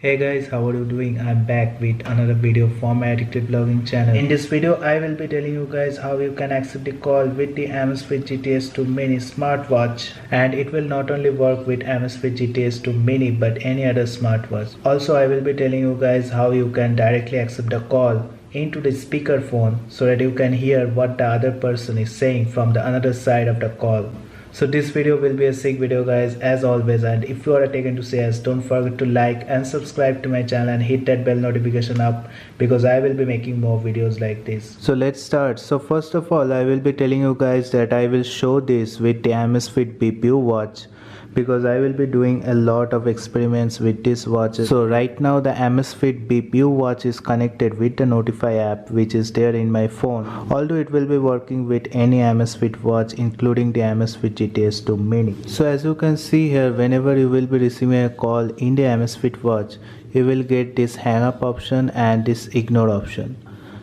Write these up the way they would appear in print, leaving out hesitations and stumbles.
Hey guys, how are you doing? I'm back with another video from my addicted blogging channel. In this video, I will be telling you guys how you can accept the call with the Amazfit GTS2 Mini smartwatch, and it will not only work with Amazfit GTS2 Mini but any other smartwatch. Also, I will be telling you guys how you can directly accept the call into the speakerphone so that you can hear what the other person is saying from the another side of the call. So this video will be a sick video guys as always, and if you are a tech enthusiast, don't forget to like and subscribe to my channel and hit that bell notification up because I will be making more videos like this. So let's start. So first of all, I will be telling you guys that I will show this with the Amazfit BPU watch because I will be doing a lot of experiments with this watch. So right now the Amazfit BPU watch is connected with the Notify app which is there in my phone, although it will be working with any Amazfit watch including the Amazfit GTS2 Mini. So as you can see here, whenever you will be receiving a call in the Amazfit watch, you will get this hang up option and this ignore option.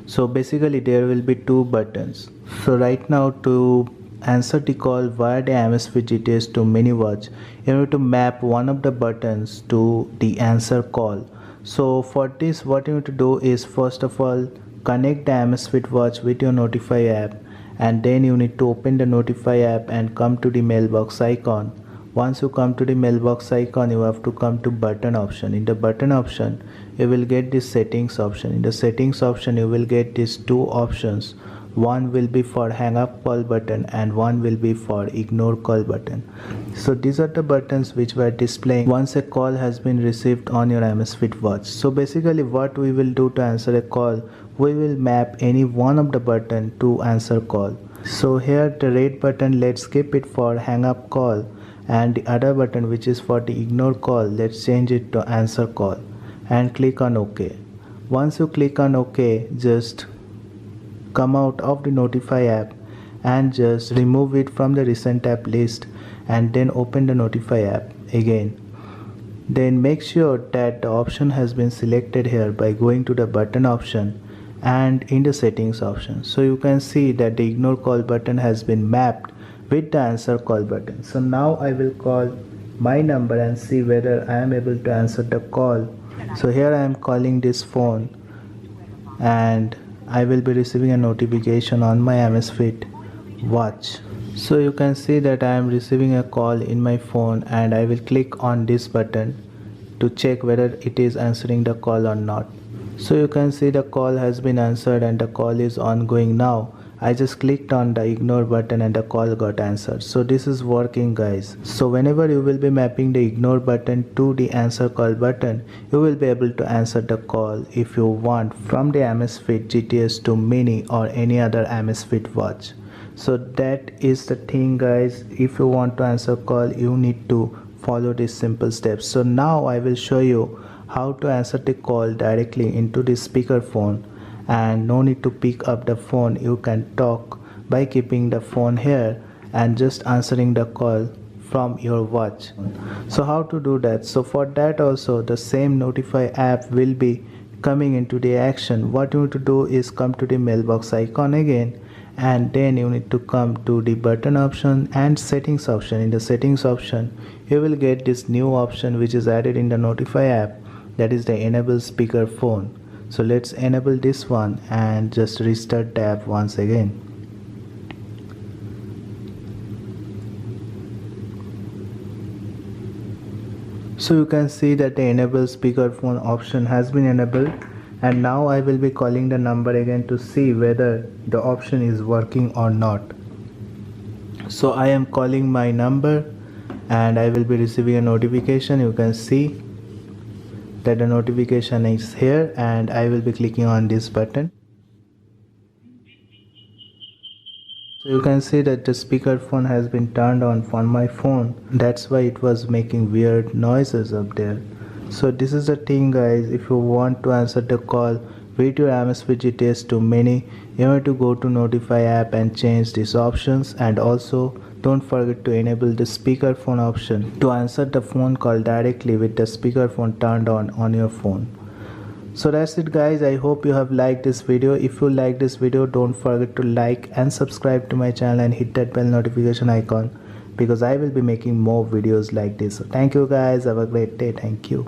So basically there will be two buttons. So right now to answer the call via the Amazfit GTS2 Mini watch, you need to map one of the buttons to the answer call. So for this, what you need to do is first of all connect the Amazfit watch with your Notify app, and then you need to open the Notify app and come to the mailbox icon. Once you come to the mailbox icon, you have to come to button option. In the button option, you will get this settings option. In the settings option, you will get these two options. One will be for hang up call button and one will be for ignore call button. So these are the buttons which were displaying once a call has been received on your Amazfit watch. So basically what we will do to answer a call, we will map any one of the button to answer call. So here the red button, let's skip it for hang up call, and the other button which is for the ignore call, let's change it to answer call and click on OK. Once you click on OK, just come out of the Notify app and just remove it from the recent app list and then open the Notify app again. Then make sure that the option has been selected here by going to the button option and in the settings option. So you can see that the ignore call button has been mapped with the answer call button. So now I will call my number and see whether I am able to answer the call. So here I am calling this phone and I will be receiving a notification on my Amazfit watch. So you can see that I am receiving a call in my phone, and I will click on this button to check whether it is answering the call or not. So you can see the call has been answered and the call is ongoing now. I just clicked on the ignore button and the call got answered. So this is working guys. So whenever you will be mapping the ignore button to the answer call button, you will be able to answer the call if you want from the Amazfit GTS2 Mini or any other Amazfit watch. So that is the thing guys. If you want to answer call, you need to follow these simple steps. So now I will show you how to answer the call directly into the speakerphone, and no need to pick up the phone. You can talk by keeping the phone here and just answering the call from your watch. So how to do that? So for that also the same Notify app will be coming into the action. What you need to do is come to the mailbox icon again, and then you need to come to the button option and settings option. In the settings option, you will get this new option which is added in the Notify app, that is the enable speakerphone. So let's enable this one and just restart the app once again. So you can see that the enable speakerphone option has been enabled, and now I will be calling the number again to see whether the option is working or not. So I am calling my number and I will be receiving a notification. You can see that the notification is here, and I will be clicking on this button. So you can see that the speakerphone has been turned on my phone. That's why it was making weird noises up there. So this is the thing guys. If you want to answer the call with your Amazfit GTS2 Mini, you have to go to Notify app and change these options, and also don't forget to enable the speakerphone option to answer the phone call directly with the speakerphone turned on your phone. So that's it guys. I hope you have liked this video. If you like this video, don't forget to like and subscribe to my channel and hit that bell notification icon because I will be making more videos like this. So thank you guys. Have a great day. Thank you.